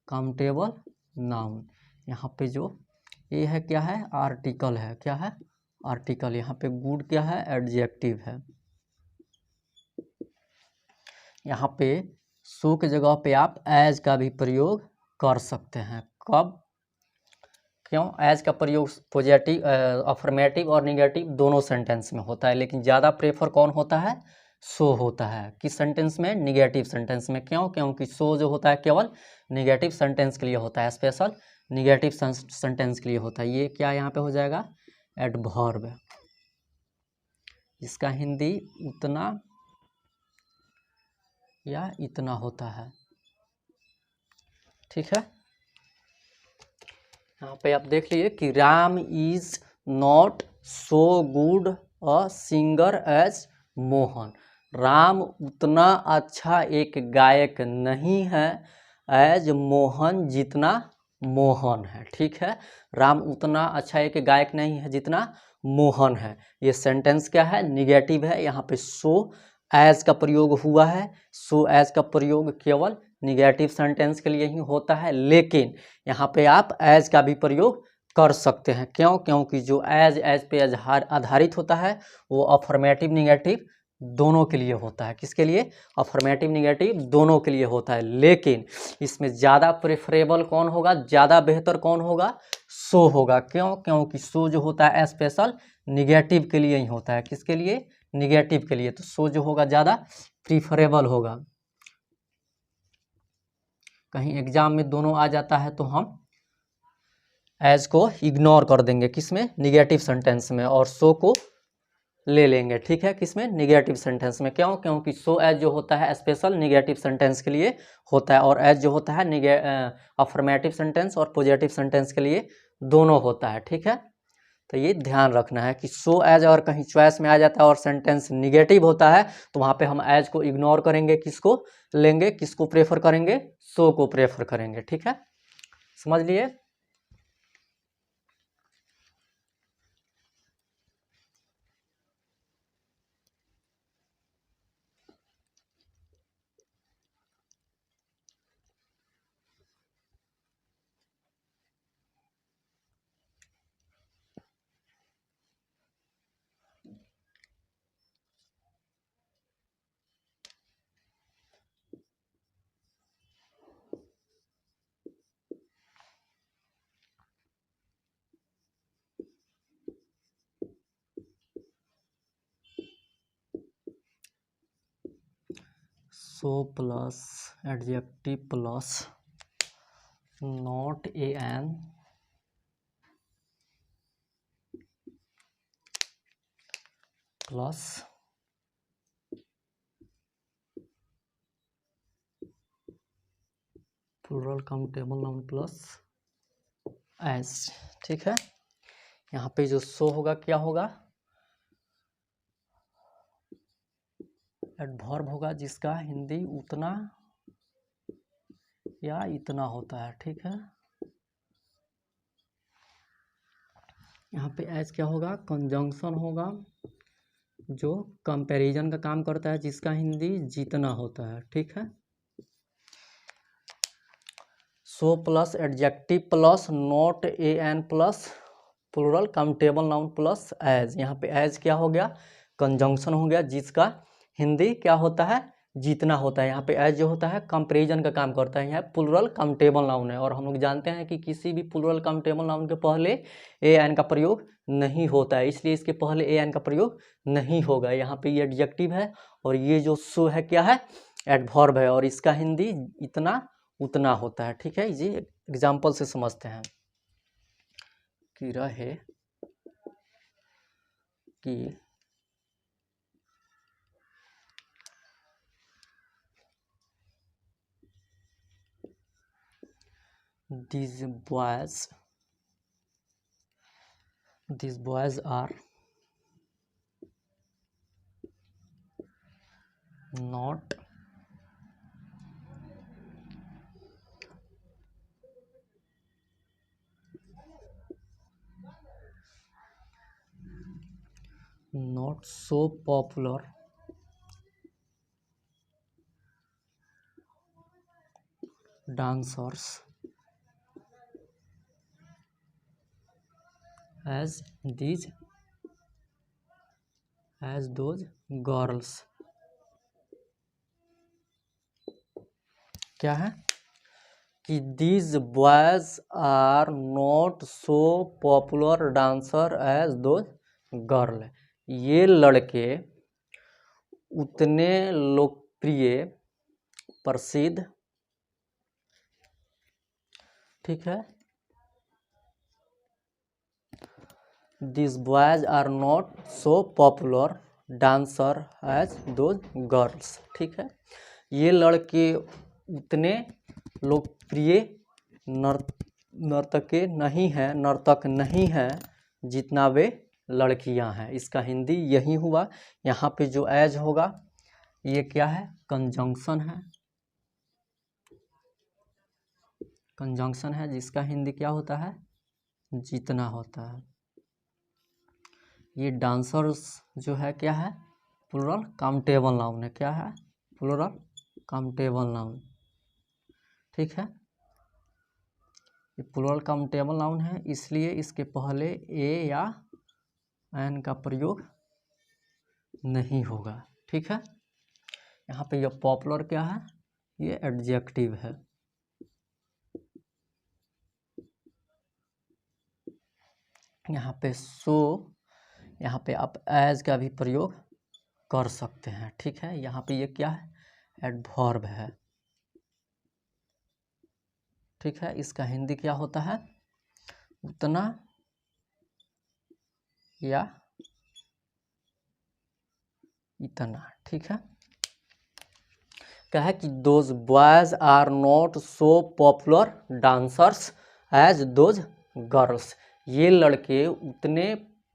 S1: काउंटेबल नाउन। यहाँ पे जो ये है क्या है, आर्टिकल है। क्या है, आर्टिकल। यहाँ पे गुड क्या है, एडजेक्टिव है। यहाँ पे सो के जगह पे आप एज का भी प्रयोग कर सकते हैं। कब, क्यों, एज का प्रयोग पॉजिटिव, अफर्मेटिव और निगेटिव दोनों सेंटेंस में होता है, लेकिन ज़्यादा प्रेफर कौन होता है, सो होता है। किस सेंटेंस में, निगेटिव सेंटेंस में। क्यों, क्योंकि सो जो होता है केवल निगेटिव सेंटेंस के लिए होता है, स्पेशल निगेटिव सेंटेंस के लिए होता है। ये क्या यहाँ पे हो जाएगा, एडवर्ब, इसका हिंदी उतना या इतना होता है। ठीक है, यहाँ पे आप देख लीजिए कि Ram is not so good a singer as Mohan. Ram उतना अच्छा एक गायक नहीं है एज मोहन जितना मोहन है। ठीक है, राम उतना अच्छा एक गायक नहीं है जितना मोहन है। ये सेंटेंस क्या है, निगेटिव है। यहाँ पे सो एज का प्रयोग हुआ है। सो एज का प्रयोग केवल निगेटिव सेंटेंस के लिए ही होता है, लेकिन यहाँ पे आप एज का भी प्रयोग कर सकते हैं। क्यों, क्योंकि जो एज पे आधारित होता है वो अफर्मेटिव निगेटिव दोनों के लिए होता है। किसके लिए, अफर्मेटिव निगेटिव दोनों के लिए होता है, लेकिन इसमें ज़्यादा प्रेफरेबल कौन होगा, ज़्यादा बेहतर कौन होगा, सो होगा। क्यों, क्योंकि सो जो होता है स्पेशल निगेटिव के लिए ही होता है। किसके लिए, निगेटिव के लिए। तो सो जो होगा ज़्यादा प्रीफरेबल होगा। कहीं एग्जाम में दोनों आ जाता है तो हम एज को इग्नोर कर देंगे, किसमें, निगेटिव सेंटेंस में, और सो को ले लेंगे। ठीक है, किसमें, निगेटिव सेंटेंस में। क्यों, क्योंकि सो एज जो होता है स्पेशल निगेटिव सेंटेंस के लिए होता है, और एज जो होता है अफर्मेटिव सेंटेंस और पॉजिटिव सेंटेंस के लिए दोनों होता है। ठीक है, तो ये ध्यान रखना है कि सो एज अगर कहीं चॉइस में आ जाता है और सेंटेंस निगेटिव होता है तो वहाँ पे हम एज को इग्नोर करेंगे, किसको लेंगे, किसको प्रेफर करेंगे, सो को प्रेफर करेंगे। ठीक है, समझ लिए। So plus adjective plus not a an plus plural countable noun plus as. ठीक है, यहाँ पे जो सो होगा क्या होगा, एडवर्ब होगा जिसका हिंदी उतना या इतना होता है। ठीक है, यहाँ पे एज क्या होगा, कंजंक्शन होगा जो कंपैरिजन का काम करता है, जिसका हिंदी जितना होता है। ठीक है, so plus adjective plus not a an plus plural countable noun plus as. यहाँ पे एज क्या हो गया, कंजंक्शन हो गया जिसका हिंदी क्या होता है, जितना होता है। यहाँ पे एज जो होता है कंपैरिजन का काम करता है, यहाँ प्लूरल काउंटेबल नाउन है, और हम लोग जानते हैं कि किसी भी प्लूरल काउंटेबल नाउन के पहले ए एन का प्रयोग नहीं होता है, इसलिए इसके पहले ए एन का प्रयोग नहीं होगा। यहाँ पे ये एडजेक्टिव है और ये जो सो है क्या है, एडवर्ब है, और इसका हिंदी इतना उतना होता है। ठीक है, ये एग्जाम्पल से समझते हैं कि रहे कि these boys are not so popular dancers as those girls। क्या है कि these boys are not so popular dancer as those girl। ये लड़के उतने लोकप्रिय प्रसिद्ध, ठीक है, these boys are not so popular dancer as those girls। ठीक है, ये लड़के उतने लोकप्रिय नर्तक नहीं हैं जितना वे लड़कियां हैं। इसका हिंदी यही हुआ। यहाँ पे जो एज होगा ये क्या है, कंजंक्शन है, कंजंक्शन है, जिसका हिंदी क्या होता है, जितना होता है। ये डांसर्स जो है क्या है, प्लूरल काउंटेबल नाउन है। क्या है, प्लूरल काउंटेबल नाउन। ठीक है, ये प्लूरल काउंटेबल नाउन है, इसलिए इसके पहले ए या एन का प्रयोग नहीं होगा। ठीक है, यहाँ पे ये पॉपुलर क्या है, ये एडजेक्टिव है। यहाँ पे सो, यहाँ पे आप एज का भी प्रयोग कर सकते हैं। ठीक है, यहाँ पे ये क्या है, एडवर्ब है। ठीक है, इसका हिंदी क्या होता है, उतना या इतना। ठीक है, क्या है कि those boys are not so popular dancers as those girls. ये लड़के उतने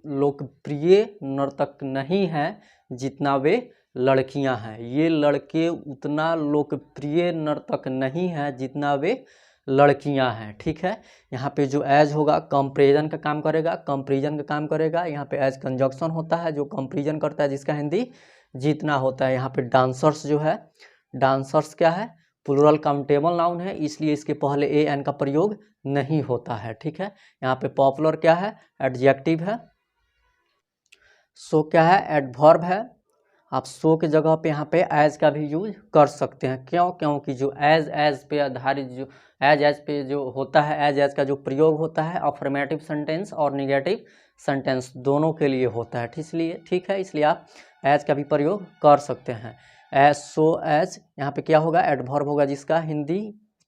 S1: लोकप्रिय नर्तक नहीं हैं जितना वे लड़कियां हैं। ये लड़के उतना लोकप्रिय नर्तक नहीं हैं जितना वे लड़कियां हैं। ठीक है, यहाँ पे जो एज होगा कंपैरिजन का काम करेगा, कंपैरिजन का काम करेगा। यहाँ पे एज कंजंक्शन होता है जो कंपैरिजन करता है, जिसका हिंदी जितना होता है। यहाँ पे डांसर्स जो है, डांसर्स क्या है, प्लूरल काउंटेबल नाउन है, इसलिए इसके पहले ए एन का प्रयोग नहीं होता है। ठीक है, यहाँ पे पॉपुलर क्या है, एडजेक्टिव है। सो क्या है, एडवर्ब है। आप सो के जगह पे यहाँ पे एज का भी यूज कर सकते हैं। क्यों, क्योंकि जो एज पे आधारित जो एज पे जो होता है, एज का जो प्रयोग होता है अफर्मेटिव सेंटेंस और निगेटिव सेंटेंस दोनों के लिए होता है। इसलिए ठीक है, इसलिए आप एज का भी प्रयोग कर सकते हैं। एज, सो, एज, यहाँ पे क्या होगा, एडवर्ब होगा, जिसका हिंदी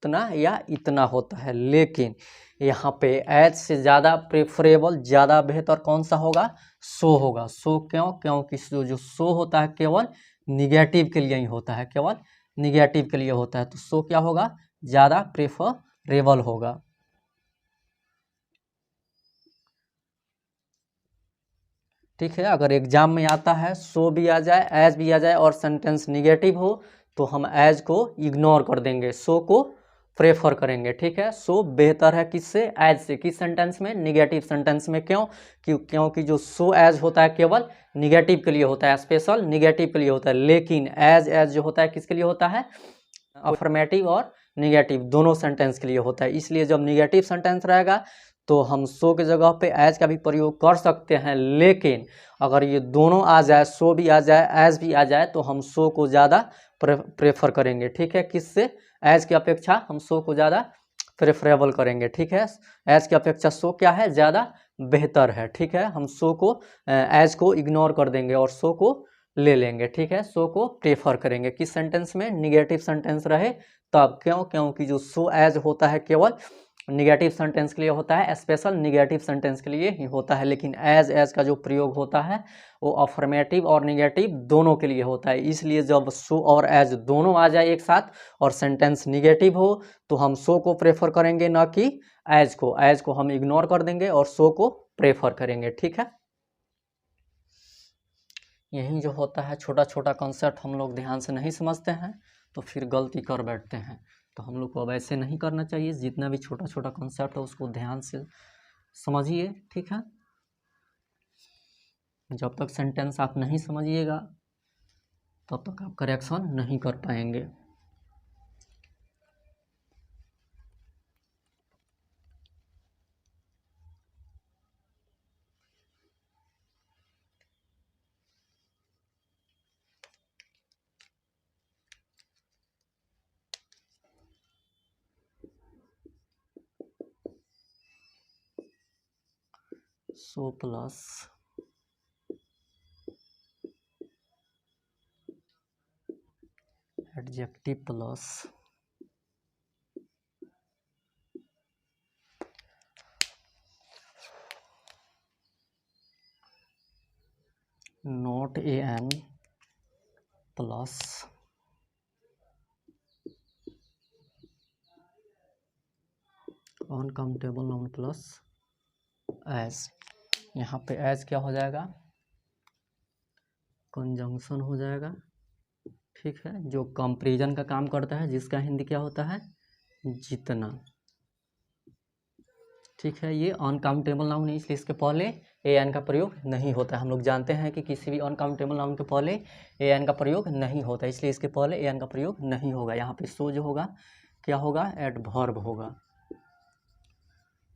S1: उतना या इतना होता है। लेकिन यहाँ पे एज से ज़्यादा प्रेफरेबल, ज़्यादा बेहतर कौन सा होगा, सो होगा। सो क्यों, क्योंकि जो सो होता है केवल निगेटिव के लिए ही होता है, केवल निगेटिव के लिए होता है। तो सो क्या होगा, ज़्यादा प्रेफरेबल होगा। ठीक है, अगर एग्जाम में आता है सो भी आ जाए, एज भी आ जाए और सेंटेंस निगेटिव हो तो हम एज को इग्नोर कर देंगे, सो को प्रेफर करेंगे। ठीक है, सो बेहतर है किससे, एज से। किस सेंटेंस में, निगेटिव सेंटेंस में। क्यों, क्योंकि जो सो एज होता है केवल निगेटिव के लिए होता है, स्पेशल निगेटिव के लिए होता है। लेकिन एज जो होता है किसके लिए होता है, अफर्मेटिव और निगेटिव दोनों सेंटेंस के लिए होता है। इसलिए जब निगेटिव सेंटेंस रहेगा तो हम सो के जगह पे एज का भी प्रयोग कर सकते हैं। लेकिन अगर ये दोनों आ जाए, सो भी आ जाए, एज भी आ जाए, तो हम सो को ज़्यादा प्रेफर करेंगे, ठीक है। किससे? एज की अपेक्षा हम सो को ज़्यादा प्रेफरेबल करेंगे, ठीक है। एज की अपेक्षा सो क्या है? ज़्यादा बेहतर है, ठीक है। हम सो को एज को इग्नोर कर देंगे और सो को ले लेंगे, ठीक है। सो को प्रेफर करेंगे किस सेंटेंस में? निगेटिव सेंटेंस रहे तब। क्यों? क्योंकि जो सो एज होता है केवल निगेटिव सेंटेंस के लिए होता है, स्पेशल निगेटिव सेंटेंस के लिए ही होता है। लेकिन एज का जो प्रयोग होता है वो अफर्मेटिव और निगेटिव दोनों के लिए होता है। इसलिए जब सो और एज दोनों आ जाए एक साथ और सेंटेंस निगेटिव हो तो हम सो को प्रेफर करेंगे, ना कि एज को। एज को हम इग्नोर कर देंगे और सो को प्रेफर करेंगे, ठीक है। यही जो होता है, छोटा छोटा कॉन्सेप्ट हम लोग ध्यान से नहीं समझते हैं तो फिर गलती कर बैठते हैं। तो हम लोग को अब ऐसे नहीं करना चाहिए। जितना भी छोटा छोटा कॉन्सेप्ट है उसको ध्यान से समझिए, ठीक है। जब तक सेंटेंस आप नहीं समझिएगा तब तक आप करेक्शन नहीं कर पाएंगे। So plus adjective plus not an plus uncountable noun plus as. यहाँ पे एज क्या हो जाएगा? कंजंक्शन हो जाएगा, ठीक है। जो कंपैरिजन का काम करता है, जिसका हिंदी क्या होता है? जितना, ठीक है। ये अनकाउंटेबल नाउन है इसलिए इसके पहले ए एन का प्रयोग नहीं होता है। हम लोग जानते हैं कि किसी भी अनकाउंटेबल नाउन के पहले ए एन का प्रयोग नहीं होता है, इसलिए इसके पहले ए एन का प्रयोग नहीं होगा। यहाँ पे सो जो होगा क्या होगा? एडवर्ब होगा,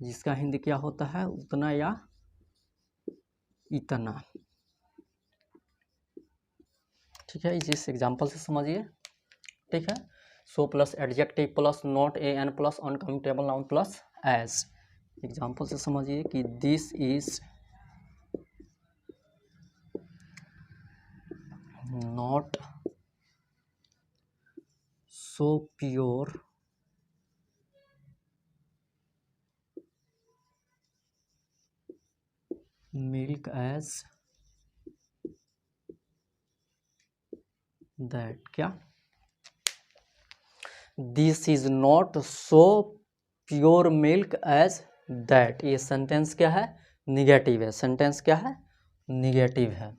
S1: जिसका हिंदी क्या होता है? उतना या इतना, ठीक है। इस एग्जाम्पल से समझिए, ठीक है। So plus adjective plus not a an plus uncountable noun plus as. Example से समझिए कि this is not so pure milk as that. क्या? This is not so pure milk as that. ये सेंटेंस क्या है? निगेटिव है। Sentence क्या है? निगेटिव है।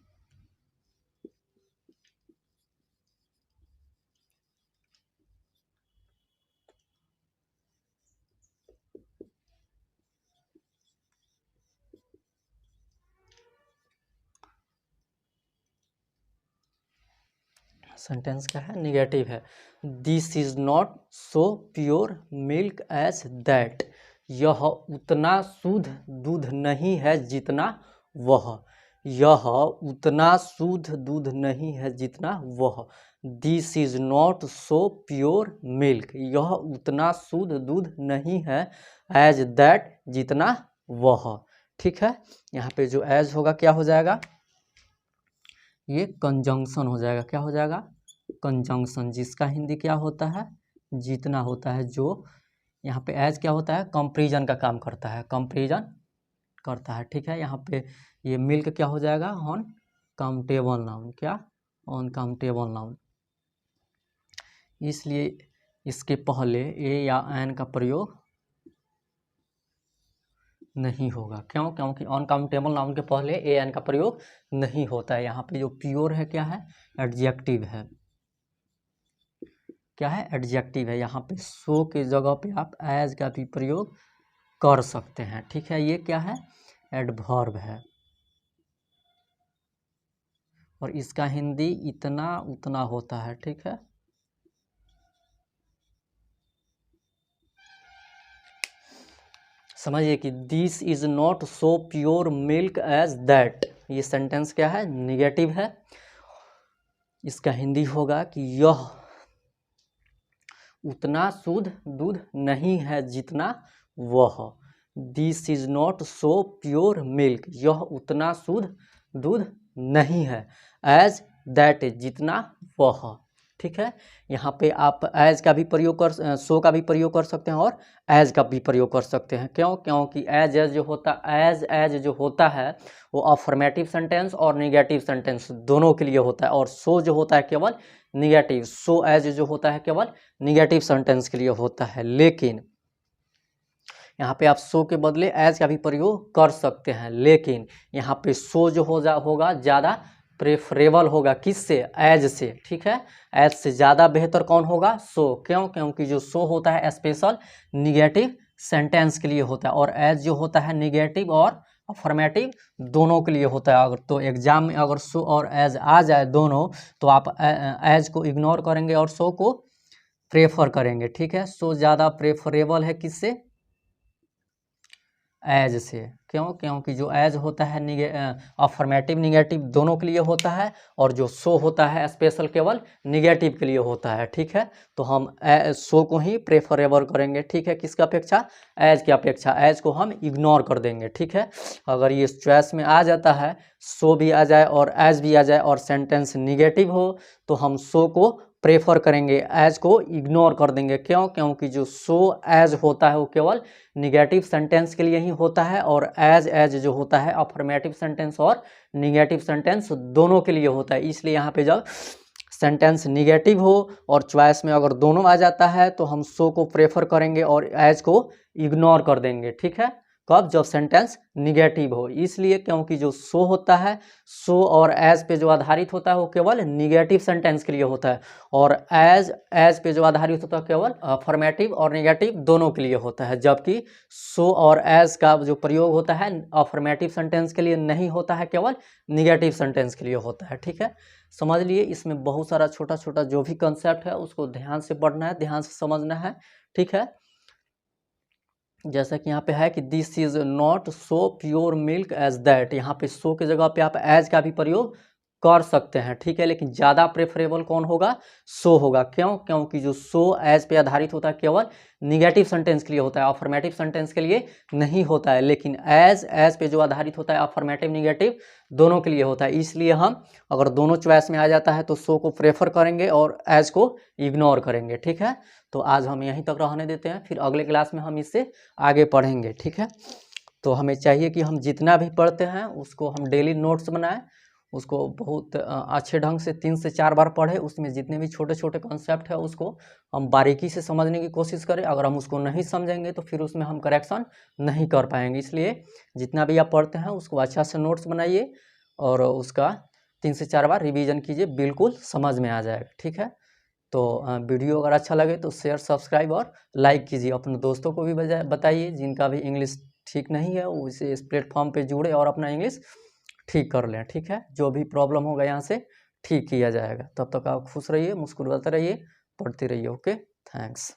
S1: सेंटेंस क्या है? निगेटिव है। This is not so pure milk as that. यह उतना शुद्ध दूध नहीं है जितना वह। यह उतना शुद्ध दूध नहीं है जितना वह। This is not so pure milk. यह उतना शुद्ध दूध नहीं है एज दैट, जितना वह, ठीक है। यहाँ पे जो एज होगा क्या हो जाएगा? ये कंजंक्शन हो जाएगा। क्या हो जाएगा? कंजंक्शन, जिसका हिंदी क्या होता है? जितना होता है। जो यहाँ पे एज क्या होता है? कंपैरिजन का काम करता है, कंपैरिजन करता है, ठीक है। यहाँ पे ये मिल्क क्या हो जाएगा? Uncountable noun. क्या? Uncountable noun. इसलिए इसके पहले ए या एन का प्रयोग नहीं होगा। क्यों? क्योंकि अनकाउंटेबल नाउन के पहले ए एन का प्रयोग नहीं होता है। यहाँ पे जो प्योर है क्या है? एडजेक्टिव है। क्या है? एडजेक्टिव है। यहाँ पे सो के जगह पे आप एज का भी प्रयोग कर सकते हैं, ठीक है। ये क्या है? एडवर्ब है। और इसका हिंदी इतना उतना होता है, ठीक है। समझिए कि this is not so pure milk as that. ये सेंटेंस क्या है? निगेटिव है। इसका हिंदी होगा कि यह उतना शुद्ध दूध नहीं है जितना वह। This is not so pure milk. यह उतना शुद्ध दूध नहीं है एज दैट इज, जितना वह। ठीक है, यहाँ पे आप एज का भी प्रयोग कर, सो का भी प्रयोग कर सकते हैं और एज का भी प्रयोग कर सकते हैं। क्यों? क्योंकि एज जो होता है वो अफर्मेटिव सेंटेंस और निगेटिव सेंटेंस दोनों के लिए होता है, और सो जो होता है केवल निगेटिव। सो एज जो होता है केवल निगेटिव सेंटेंस के लिए होता है। लेकिन यहाँ पे आप सो के बदले एज का भी प्रयोग कर सकते हैं, लेकिन यहाँ पे सो जो होगा ज़्यादा प्रेफरेबल होगा किससे? एज से। ठीक है, एज से ज़्यादा बेहतर कौन होगा? सो। क्यों? क्योंकि जो सो होता है स्पेशल निगेटिव सेंटेंस के लिए होता है, और एज जो होता है निगेटिव और अफर्मेटिव दोनों के लिए होता है। अगर तो एग्जाम में अगर सो और एज आ जाए दोनों, तो आप एज को इग्नोर करेंगे और सो को प्रेफर करेंगे। ठीक है, सो ज़्यादा प्रेफरेबल है किससे? एज से। क्यों? क्योंकि जो एज होता है अफर्मेटिव निगेटिव दोनों के लिए होता है, और जो सो होता है स्पेशल केवल निगेटिव के लिए होता है। ठीक है, तो हम सो को ही प्रेफरेबल करेंगे। ठीक है, किसका अपेक्षा? एज की अपेक्षा। एज को हम इग्नोर कर देंगे। ठीक है, अगर ये चॉइस में आ जाता है, सो भी आ जाए और एज भी आ जाए और सेंटेंस निगेटिव हो, तो हम सो को प्रेफर करेंगे, एज को इग्नोर कर देंगे। क्यों? क्योंकि जो सो एज होता है वो केवल निगेटिव सेंटेंस के लिए ही होता है, और एज जो होता है अफर्मेटिव सेंटेंस और निगेटिव सेंटेंस दोनों के लिए होता है। इसलिए यहाँ पे जब सेंटेंस निगेटिव हो और चॉइस में अगर दोनों आ जाता है, तो हम सो को प्रेफर करेंगे और एज को इग्नोर कर देंगे। ठीक है, कब? जब सेंटेंस निगेटिव हो। इसलिए क्योंकि जो सो होता है, सो और एज पे जो आधारित होता है वो केवल निगेटिव सेंटेंस के लिए होता है, और एज पे जो आधारित होता है केवल अफर्मेटिव और निगेटिव दोनों के लिए होता है। जबकि सो और एज का जो प्रयोग होता है अफर्मेटिव सेंटेंस के लिए नहीं होता है, केवल निगेटिव सेंटेंस के लिए होता है। ठीक है, समझ लिए। इसमें बहुत सारा छोटा छोटा जो भी कंसेप्ट है उसको ध्यान से पढ़ना है, ध्यान से समझना है। ठीक है, जैसा कि यहाँ पे है कि this is not so pure milk as that. यहाँ पे सो के जगह पे आप एज का भी प्रयोग कर सकते हैं। ठीक है, लेकिन ज़्यादा प्रेफरेबल कौन होगा? सो होगा। क्यों? क्योंकि जो सो एज पे आधारित होता है केवल निगेटिव सेंटेंस के लिए होता है, अफर्मेटिव सेंटेंस के लिए नहीं होता है। लेकिन एज पे जो आधारित होता है अफर्मेटिव निगेटिव दोनों के लिए होता है। इसलिए हम अगर दोनों चॉइस में आ जाता है तो सो को प्रेफर करेंगे और एज को इग्नोर करेंगे। ठीक है, तो आज हम यहीं तक रहने देते हैं, फिर अगले क्लास में हम इससे आगे पढ़ेंगे। ठीक है, तो हमें चाहिए कि हम जितना भी पढ़ते हैं उसको हम डेली नोट्स बनाएं, उसको बहुत अच्छे ढंग से 3 से 4 बार पढ़ें। उसमें जितने भी छोटे छोटे कॉन्सेप्ट है उसको हम बारीकी से समझने की कोशिश करें। अगर हम उसको नहीं समझेंगे तो फिर उसमें हम करेक्शन नहीं कर पाएंगे। इसलिए जितना भी आप पढ़ते हैं उसको अच्छा से नोट्स बनाइए और उसका 3 से 4 बार रिवीजन कीजिए, बिल्कुल समझ में आ जाएगा। ठीक है, तो वीडियो अगर अच्छा लगे तो शेयर, सब्सक्राइब और लाइक कीजिए। अपने दोस्तों को भी बताइए जिनका भी इंग्लिश ठीक नहीं है, वो इस प्लेटफॉर्म पे जुड़े और अपना इंग्लिश ठीक कर लें। ठीक है, जो भी प्रॉब्लम होगा यहाँ से ठीक किया जाएगा। तब तक आप खुश रहिए, मुस्कुराते रहिए, पढ़ते रहिए। Okay, thanks.